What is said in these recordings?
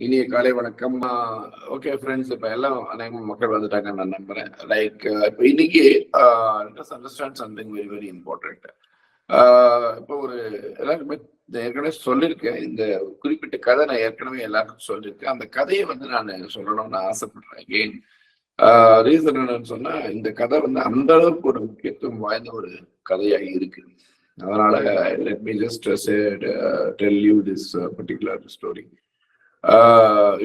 இனிய காலை வணக்கம். ஓகே ஃப்ரெண்ட்ஸ், இப்போ எல்லாம் அநேக மக்கள் வந்துட்டாங்கன்னு நான் நம்புறேன். லைக் இப்போ இன்னைக்கு understand something very very important. இப்போ ஒரு எல்லாருக்குமே ஏற்கனவே சொல்லியிருக்கேன். இந்த குறிப்பிட்ட கதை நான் ஏற்கனவே எல்லாருக்கும் சொல்லியிருக்கேன். அந்த கதையை நான் சொல்லணும்னு ஆசைப்படுறேன். அகெயின் ரீசன் என்னன்னு சொன்னா, இந்த கதை அந்த அளவுக்கு ஒரு முக்கியத்துவம் வாய்ந்த ஒரு கதையாக இருக்கு. அதனால let me just tell you this particular story.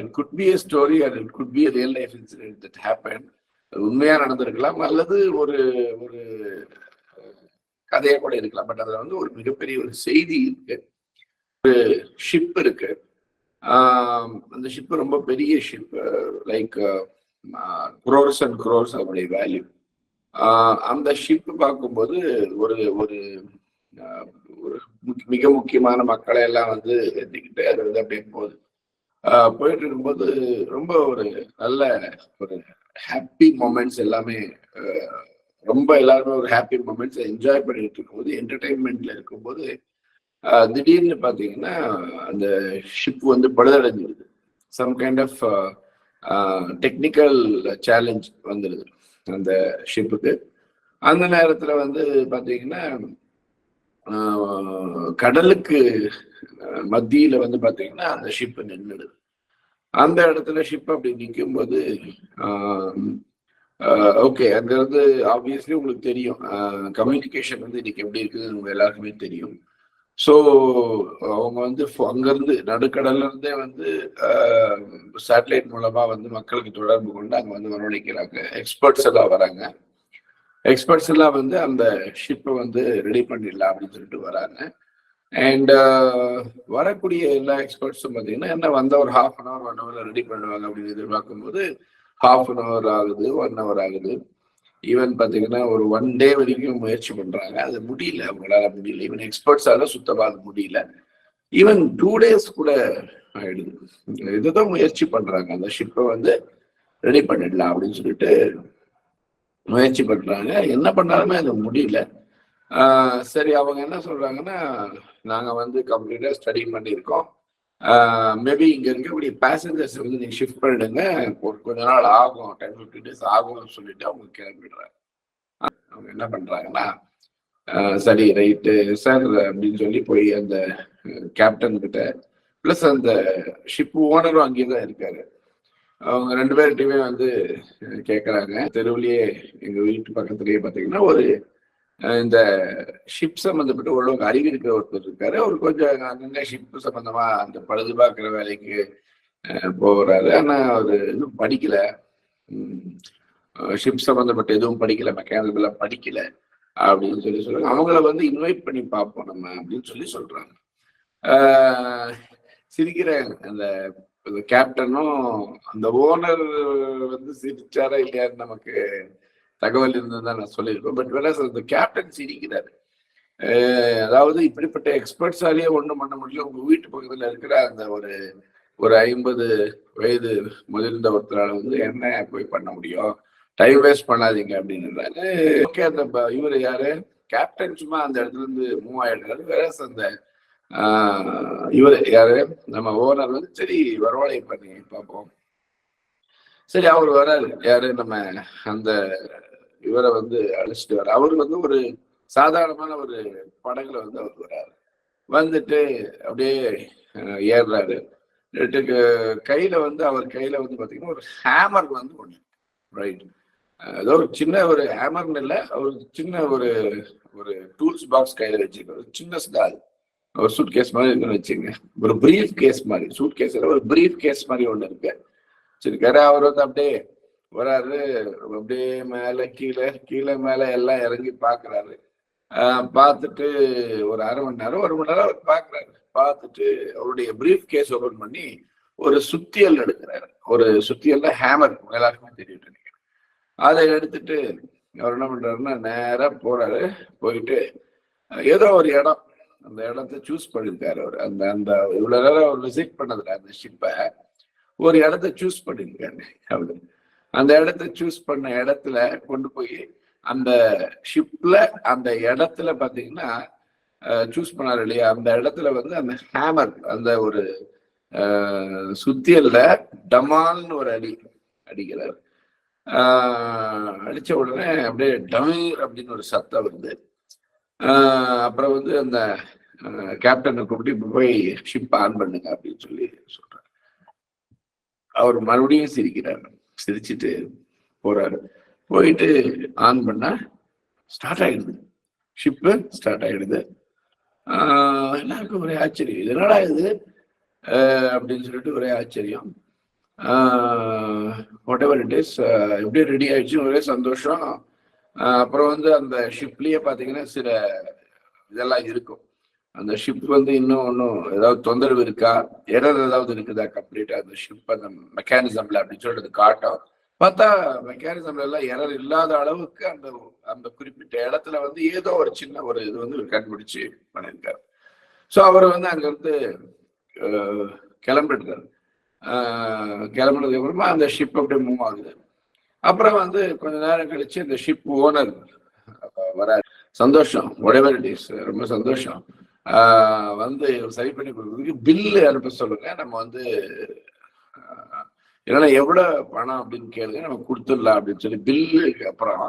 It could be a story and it could be a real life incident that happened. உண்மையா நடந்திருக்கலாம் அல்லது ஒரு ஒரு கதையா கூட இருக்கலாம். பட் அதுல ஒரு மிகப்பெரிய ஒரு செய்தி இருக்கு. ஒரு ஷிப் இருக்கு. அந்த ஷிப் ரொம்ப பெரிய ship, like crores and crores அவருடைய வேல்யூ. அந்த ஷிப் பார்க்கும்போது ஒரு ஒரு மிக முக்கியமான மக்களை எல்லாம் ஏற்றிக்கிட்டு அது அப்படியே போகுது. போயிட்டு இருக்கும்போது ரொம்ப ஒரு நல்ல ஒரு ஹாப்பி மொமெண்ட்ஸ் எல்லாமே, ரொம்ப எல்லாருமே ஒரு ஹாப்பி மொமெண்ட்ஸ் என்ஜாய் பண்ணிட்டு இருக்கும்போது, என்டர்டைன்மெண்ட்ல இருக்கும்போது திடீர்னு பார்த்தீங்கன்னா அந்த ஷிப் பழுதடைஞ்சிருது. Some kind of technical challenge வந்துடுது அந்த ஷிப்புக்கு. அந்த நேரத்தில் பார்த்தீங்கன்னா கடலுக்கு மத்தியில பாத்தீங்கன்னா அந்த ஷிப் நின்றுடுது. அந்த இடத்துல ஷிப் அப்படி நிற்கும் போது ஓகே, அங்க ஆப்வியஸ்லி உங்களுக்கு தெரியும் கம்யூனிகேஷன் இன்னைக்கு எப்படி இருக்குதுன்னு உங்க எல்லாருக்குமே தெரியும். ஸோ அவங்க அங்கிருந்து நடுக்கடல்ல இருந்தே சேட்டலைட் மூலமா மக்களுக்கு தொடர்பு கொண்டு அங்க வரவழைக்கிறாங்க. எக்ஸ்பர்ட்ஸ் எல்லாம் வராங்க. எக்ஸ்பர்ட்ஸ் எல்லாம் அந்த ஷிப்பை ரெடி பண்ணிடலாம் அப்படின்னு சொல்லிட்டு வராங்க. அண்ட் வரக்கூடிய எல்லா எக்ஸ்பர்ட்ஸும் பார்த்தீங்கன்னா என்ன ஒரு 1/2 hour 1 hour ரெடி பண்ணுவாங்க அப்படின்னு எதிர்பார்க்கும் போது 1/2 hour ஆகுது, 1 hour ஆகுது. ஈவன் பார்த்தீங்கன்னா ஒரு 1 day வரைக்கும் முயற்சி பண்றாங்க. அது முடியல, அவங்களால முடியல. ஈவன் எக்ஸ்பர்ட்ஸால சுத்தமாக அது முடியல. ஈவன் 2 days கூட ஆயிடுது. இதுதான் முயற்சி பண்றாங்க, அந்த ஷிப்பை ரெடி பண்ணிடலாம் அப்படின்னு சொல்லிட்டு முயற்சி பண்றாங்க. என்ன பண்ணாலுமே அது முடியல. சரி, அவங்க என்ன சொல்றாங்கன்னா, நாங்க கம்ப்ளீட்டா ஸ்டடி பண்ணியிருக்கோம். மேபி இங்க இருக்கக்கூடிய பேசஞ்சர்ஸ் நீங்க ஷிஃப்ட் பண்ணிடுங்க, ஒரு கொஞ்ச நாள் ஆகும், 10-15 days ஆகும்னு சொல்லிட்டு அவங்க கிளம்பிடுறாங்க. அவங்க என்ன பண்றாங்கன்னா, சரி ரைட்டு சார் அப்படின்னு சொல்லி போய் அந்த கேப்டன் கிட்ட, பிளஸ் அந்த ஷிப் ஓனரும் அங்கேதான் இருக்காரு. அவங்க 2 பேர்கிட்டயுமே கேட்கறாங்க. தெருவுலயே எங்க வீட்டு பக்கத்துலயே பாத்தீங்கன்னா ஒரு இந்த ஷிப் சம்பந்தப்பட்ட ஓரளவுக்கு அறிவு இருக்கிற ஒருத்தர் இருக்காரு. அவர் கொஞ்சம் அங்கங்க ஷிப் சம்பந்தமா அந்த பழுது பார்க்குற வேலைக்கு போகிறாரு. ஆனா அவரு இன்னும் படிக்கல, ஷிப் சம்பந்தப்பட்ட எதுவும் படிக்கல, மெக்கானிக்கல் எல்லாம் படிக்கல அப்படின்னு சொல்லி சொல்றாங்க. அவங்கள இன்வைட் பண்ணி பார்ப்போம் நம்ம அப்படின்னு சொல்லி சொல்றாங்க. சிரிக்கிறாங்க அந்த கேப்டனும். அந்த ஓனர் சிரிச்சாரா இல்லையான்னு நமக்கு தகவல் இருந்ததுதான் நான் சொல்லியிருப்பேன். பட் வேற அந்த கேப்டன் சிரிக்கிறாரு. அதாவது இப்படிப்பட்ட எக்ஸ்பர்ட்ஸாலேயே ஒண்ணும் பண்ண முடியல, உங்க வீட்டு பக்கத்துல இருக்கிற அந்த ஒரு 50 வயது முதிர்ந்த ஒருத்தரால என்ன போய் பண்ண முடியும், டைம் வேஸ்ட் பண்ணாதீங்க அப்படின்றாங்க. ஓகே, அந்த இவரு யாரு கேப்டன் சும்மா அந்த இடத்துல இருந்து மூவ் ஆயிடுறாரு. வேற அந்த இவரு யாரு நம்ம ஓனர் சரி வரவாழை பண்ணி பார்ப்போம். சரி, அவர் வராரு. யாரு நம்ம அந்த இவரை அழைச்சிட்டு வர. அவரு ஒரு சாதாரணமான ஒரு படகுல அவர் வராரு. வந்துட்டு அப்படியே ஏறுறாரு. கையில அவர் கையில பாத்தீங்கன்னா ஒரு ஹேமர் ஒண்ணு, ரைட்? ஏதோ ஒரு சின்ன ஒரு ஹேமர்னு இல்லை, ஒரு சின்ன ஒரு ஒரு டூல்ஸ் பாக்ஸ் கையில வச்சிருக்காரு. சின்னதா ஒரு சூட் கேஸ் மாதிரி இருக்குன்னு வச்சுங்க. ஒரு பிரீஃப் கேஸ் மாதிரி, சூட் கேஸ் ஒரு பிரீஃப் கேஸ் மாதிரி ஒண்ணு இருக்கு. சரிக்காரு. அவர் அப்படியே வராரு. அப்படியே மேல கீழே கீழே மேல எல்லாம் இறங்கி பாக்குறாரு. பார்த்துட்டு ஒரு 1/2 மணி நேரம் 1 மணி நேரம் அவர் பாக்குறாரு. பார்த்துட்டு அவருடைய பிரீஃப் கேஸ் ஓபன் பண்ணி ஒரு சுத்தியல் எடுக்கிறாரு. ஒரு சுத்தியல்ல ஹேமர் எல்லாருக்குமே தெரியும் நினைக்கிறேன். அதை எடுத்துட்டு அவர் என்ன பண்றாருன்னா நேரா போறாரு. போயிட்டு ஏதோ ஒரு இடம், அந்த இடத்த சூஸ் பண்ணிருக்காரு அவர். அந்த அந்த இவ்வளவு நேரம் அவர் விசிட் பண்ணதுல அந்த ஷிப்பை ஒரு இடத்த சூஸ் பண்ணிருக்காரு அவரு. அந்த இடத்த சூஸ் பண்ண இடத்துல கொண்டு போய் அந்த ஷிப்ல அந்த இடத்துல பாத்தீங்கன்னா சூஸ் பண்ணாரு இல்லையா, அந்த இடத்துல அந்த ஹேமர், அந்த ஒரு சுத்தியல்ல டமால்னு ஒரு அடிக்கிறார். அடிச்ச உடனே அப்படியே டமீர் அப்படின்னு ஒரு சத்தம் வருது. அப்புறம் வந்து அந்த கேப்டனை கூப்பிட்டு இப்ப போய் ஷிப் ஆன் பண்ணுங்க அப்படின்னு சொல்லி சொல்றாரு. அவர் மறுபடியும் சிரிக்கிறாரு. சிரிச்சுட்டு போறாரு. போயிட்டு ஆன் பண்ணா ஸ்டார்ட் ஆயிடுது. ஷிப்பு ஸ்டார்ட் ஆயிடுது. எல்லாருக்கும் ஒரே ஆச்சரியம். இது என்னடா இது அப்படின்னு சொல்லிட்டு ஒரே ஆச்சரியம். வாட் எவர் இட் இஸ், எப்படி ரெடி ஆயிடுச்சு, ஒரே சந்தோஷம். அப்புறம் வந்து அந்த ஷிப்லயே பாத்தீங்கன்னா சில இதெல்லாம் இருக்கும். அந்த ஷிப் வந்து இன்னும் ஏதாவது தொந்தரவு இருக்கா, எரர் ஏதாவது இருக்குதா கம்ப்ளீட்டா அந்த ஷிப் அந்த மெக்கானிசம்ல அப்படின்னு சொல்றது காட்டும். பார்த்தா மெக்கானிசம்ல எல்லாம் எரர் இல்லாத அளவுக்கு அந்த அந்த குறிப்பிட்ட இடத்துல வந்து ஏதோ ஒரு சின்ன ஒரு இது வந்து கண்டுபிடிச்சு பண்ணியிருக்காரு. ஸோ அவர் வந்து அங்க இருந்து கிளம்பிடுறாரு. கிளம்புனதுக்கு அப்புறமா அந்த ஷிப் அப்படியே மூவ் ஆகுது. அப்புறம் வந்து கொஞ்ச நேரம் கழிச்சு இந்த ஷிப் ஓனர் வராரு. சந்தோஷம், whatever it is, ரொம்ப சந்தோஷம். வந்து சரி பண்ணி கொடுக்குறதுக்கு பில்லு அனுப்ப சொல்லுங்க, நம்ம வந்து இல்லைன்னா எவ்வளவு பணம் அப்படின்னு கேளுங்க, நம்ம கொடுத்துடலாம் அப்படின்னு சொல்லி பில்லுக்கு அப்புறம்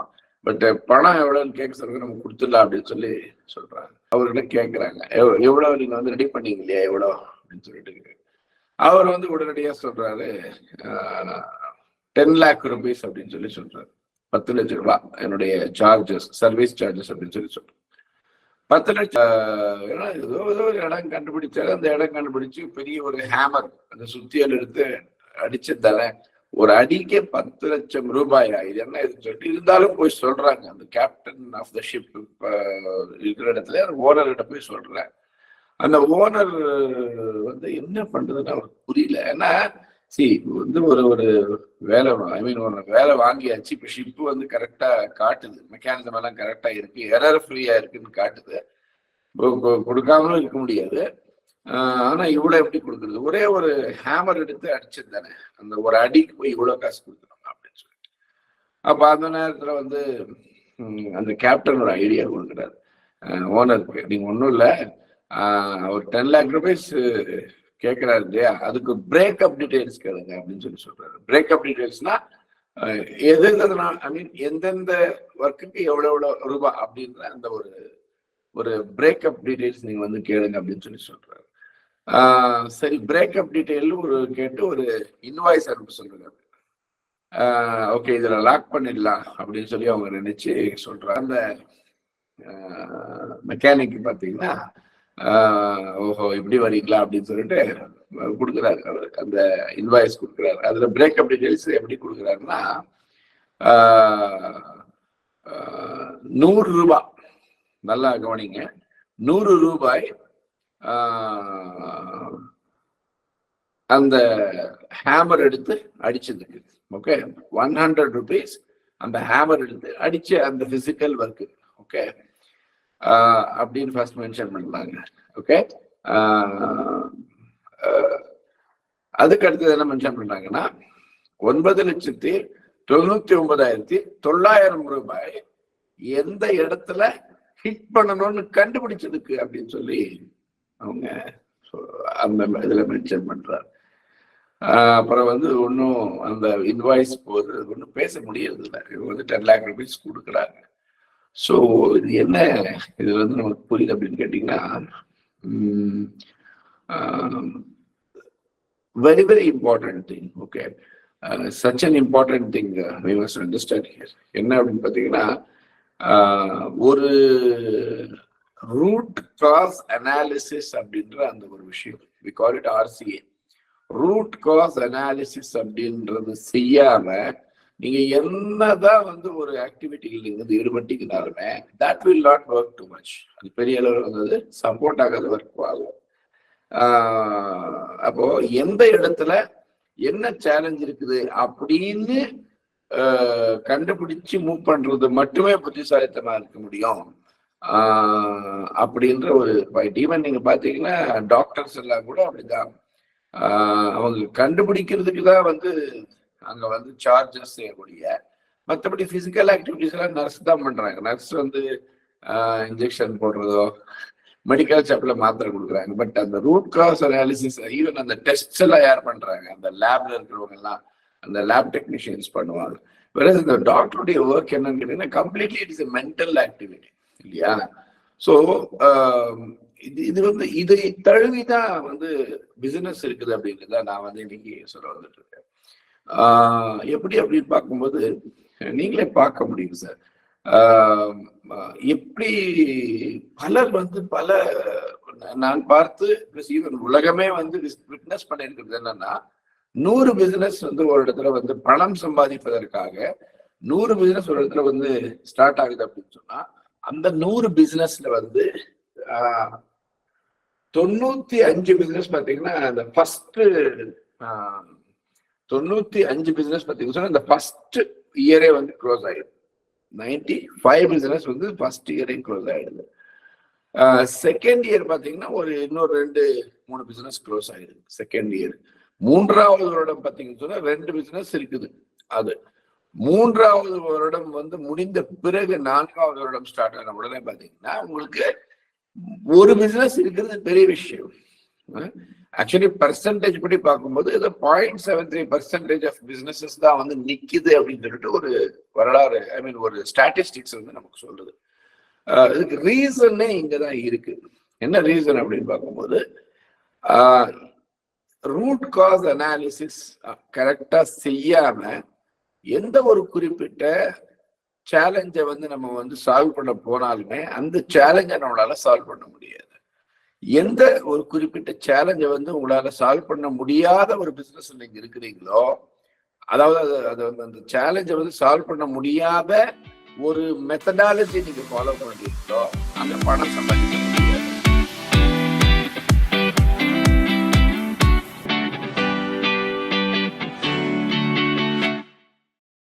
பட் பணம் எவ்வளவுன்னு கேட்க சொல்லுங்க, நம்ம கொடுத்துடலாம் அப்படின்னு சொல்லி சொல்றாங்க. அவர்கிட்ட கேட்கறாங்க, எவ்வளவு நீங்க வந்து ரெடி பண்ணீங்க இல்லையா, எவ்வளோ அப்படின்னு சொல்லிட்டு. அவர் வந்து உடனடியா சொல்றாரு 10 lakh rupees அப்படின்னு சொல்லி சொல்றாரு. 10 லட்சம் ரூபாய் என்னுடைய சார்ஜஸ், சர்வீஸ் சார்ஜஸ் அப்படின்னு சொல்லி சொல்றேன். 10 லட்சம் ஏதோ ஒரு இடம் கண்டுபிடிச்சாரு. அந்த இடம் கண்டுபிடிச்சு பெரிய ஒரு ஹேமர் அந்த சுத்தியல் எடுத்து அடிச்சதால ஒரு அடிக்கே 10 லட்சம் ரூபாயா, இது என்ன இது சொல்லிட்டு இருந்தாலும் போய் சொல்றாங்க. அந்த கேப்டன் ஆஃப் த ஷிப் இருக்கிற இடத்துல ஓனர் கிட்ட போய் சொல்றேன். அந்த ஓனர் வந்து என்ன பண்றதுன்னு அவருக்கு புரியல. ஏன்னா வந்து ஒரு வேலை, ஐ மீன் ஒரு வேலை வாங்கியாச்சு. இப்ப ஷிப் வந்து கரெக்டா காட்டுது, மெக்கானிசம் எல்லாம் கரெக்டா இருக்கு, எரர் ஃப்ரீயா இருக்குன்னு காட்டுது. கொடுக்காமலும் இருக்க முடியாது. ஆனா இவ்வளவு எப்படி கொடுக்குறது, ஒரே ஒரு ஹேமர் எடுத்து அடிச்சது தானே, அந்த ஒரு அடிக்கு போய் இவ்வளவு காசு கொடுக்கணும் அப்படின்னு சொல்லிட்டு. அப்ப அந்த நேரத்துல வந்து அந்த கேப்டன் ஒரு ஐடியா கொடுக்குறாரு ஓனருக்கு. நீங்க ஒன்றும் இல்லை, ஒரு 10 lakh rupees கேட்கிறாரு இல்லையா, அதுக்கு பிரேக்அப் டீடைல்ஸ் கேளுங்க அப்படின்னு சொல்லி சொல்றாரு. பிரேக்அப் டீடைல்ஸ்னா ஐ மீன் எந்தெந்த ஒர்க்குக்கு எவ்வளவு ரூபாய் அப்படின்ற அந்த ஒரு பிரேக்அப் டீடைல்ஸ் நீங்க வந்து கேளுங்க அப்படின்னு சொல்லி சொல்றாரு. சரி, பிரேக்அப் டீடைல் கேட்டு ஒரு இன்வாய்ஸ் அனுப்ப சொல்றாரு. ஓகே, இதுல லாக் பண்ணிடலாம் அப்படின்னு சொல்லி அவங்க நினைச்சு சொல்றாங்க. அந்த மெக்கானிக் பாத்தீங்கன்னா ஓஹோ இப்படி வரீங்களா அப்படின்னு சொல்லிட்டு கொடுக்குறாரு. அவர் அந்த இன்வாய்ஸ் கொடுக்குறாரு. அதுல பிரேக்அப் டீடைல்ஸ் எப்படி கொடுக்குறாருன்னா 100 ரூபாய், நல்லா கவனிங்க, 100 ரூபாய் அந்த ஹேமர் எடுத்து அடிச்சதுக்கு. ஓகே, 100 rupees அந்த ஹேமர் எடுத்து அடிச்ச அந்த பிசிக்கல் ஒர்க்கு. ஓகே, அப்படின்னு ஃபர்ஸ்ட் மென்ஷன் பண்ணலாங்க. ஓகே, அதுக்கு அடுத்தது என்ன மென்ஷன் பண்றாங்கன்னா 9,99,900 ரூபாய் எந்த இடத்துல ஹிட் பண்ணணும்னு கண்டுபிடிச்சதுக்கு அப்படின்னு சொல்லி அவங்க அந்த இதுல மென்ஷன் பண்றாரு. அப்புறம் வந்து ஒன்றும் அந்த இன்வாய்ஸ் போது ஒன்றும் பேச முடியறது இல்லை. இவங்க வந்து 10 lakh rupees கொடுக்குறாங்க. ஸோ இது என்ன, இது வந்து நமக்கு புரியுது அப்படின்னு கேட்டீங்கன்னா, very very important thing. Okay, such an important thing we must understand here. என்ன அப்படின்னு பார்த்தீங்கன்னா, ஒரு ரூட் காஸ் அனாலிசிஸ் அப்படின்ற அந்த ஒரு விஷயம், we call it RCA, root cause analysis அப்படின்றது செய்யாம நீங்க என்னதான் வந்து ஒரு ஆக்டிவிட்டியில் நீங்க வந்து ஈடுபட்டீங்கனாலுமே that will not work too much. அது பெரிய அளவில் வந்து சப்போர்ட் ஆகாத ஒர்க் ஆகும். அப்போ எந்த இடத்துல என்ன சேலஞ்ச் இருக்குது அப்படின்னு கண்டுபிடிச்சு மூவ் பண்றது மட்டுமே புத்திசாலித்தமா இருக்க முடியும் அப்படின்ற ஒரு பாயிண்ட். ஈவன் நீங்க பாத்தீங்கன்னா டாக்டர்ஸ் எல்லாம் கூட அப்படிதான், அவங்க கண்டுபிடிக்கிறதுக்கு தான் வந்து அங்க வந்து சார்ஜஸ் செய்யக்கூடிய, மற்றபடி பிசிக்கல் ஆக்டிவிட்டிஸ் எல்லாம் நர்ஸ் தான் பண்றாங்க. நர்ஸ் வந்து இன்ஜெக்ஷன் போடுறதோ மெடிக்கல் ஷாப்ல மாத்திரை கொடுக்குறாங்க. பட் அந்த ரூட் காஸ் அனாலிசிஸ் ஈவன் அந்த டெஸ்ட் எல்லாம் யார் பண்றாங்க? அந்த லேப்ல இருக்கிறவங்க எல்லாம், அந்த லேப் டெக்னீஷியன்ஸ் பண்ணுவாங்க. வேற இந்த டாக்டருடைய ஒர்க் என்னன்னு கேட்டீங்கன்னா completely it is mental activity இல்லையா? ஸோ இது வந்து இதை தழுவிதான் வந்து பிசினஸ் இருக்குது அப்படின்றத நான் வந்து இன்னைக்கு சொல்ல வந்துட்டு இருக்கேன். எப்படி அப்படின்னு பார்க்கும்போது நீங்களே பார்க்க முடியும் சார். எப்படி பலர் வந்து பல நான் பார்த்து ஈவன் உலகமே வந்து விட்னஸ் பண்ணிருக்கிறது என்னன்னா, 100 பிசினஸ் வந்து ஒரு இடத்துல வந்து பணம் சம்பாதிப்பதற்காக 100 பிசினஸ் ஒரு இடத்துல வந்து ஸ்டார்ட் ஆகுது அப்படின்னு சொன்னா, அந்த 100 பிசினஸ்ல வந்து 95 பிசினஸ் பாத்தீங்கன்னா அந்த ஃபர்ஸ்ட் 95 பிசினஸ் பாத்தீங்கன்னா இந்த ஃபர்ஸ்ட் இயரே வந்து க்ளோஸ் ஆயிடுது. 95 பிசினஸ் வந்து ஃபர்ஸ்ட் இயரே க்ளோஸ் ஆயிடுது. செகண்ட் இயர் பாத்தீங்கன்னா ஒரு இன்னொரு 2-3 பிசினஸ் க்ளோஸ் ஆயிடுது செகண்ட் இயர். 3வது வருடம் பாத்தீங்கன்னு சொன்னா 2 பிசினஸ் இருக்குது. அது 3வது வருடம் வந்து முடிந்த பிறகு 4வது வருடம் ஸ்டார்ட் ஆன உடனே பாத்தீங்கன்னா உங்களுக்கு ஒரு பிசினஸ் இருக்கிறது பெரிய விஷயம். ஆக்சுவலி பர்சன்டேஜ் படி பார்க்கும்போது ஏதோ 0.73% ஆஃப் பிசினஸஸ் தான் வந்து நிக்குது அப்படின்னு சொல்லிட்டு ஒரு வரலாறு, ஐ மீன் ஒரு ஸ்டாட்டிஸ்டிக்ஸ் வந்து நமக்கு சொல்லுது. இதுக்கு ரீசனே இங்கதான் இருக்கு. என்ன ரீசன் அப்படின்னு பார்க்கும்போது ரூட் காஸ் அனாலிசிஸ் கரெக்டா செய்யாம எந்த ஒரு குறிப்பிட்ட சேலஞ்சை வந்து நம்ம வந்து சால்வ் பண்ண போனாலுமே அந்த சேலஞ்சை நம்மளால சால்வ் பண்ண முடியாது. எந்த ஒரு குறிப்பிட்ட சேலஞ்சை வந்து உங்களால சால்வ் பண்ண முடியாத ஒரு பிசினஸ் நீங்க இருக்கிறீங்களோ, அதாவது அது வந்து அந்த சேலஞ்சை வந்து சால்வ் பண்ண முடியாத ஒரு மெத்தடாலஜி நீங்க ஃபாலோ பண்றீங்களோ, அந்த பணம் சம்பாதிக்க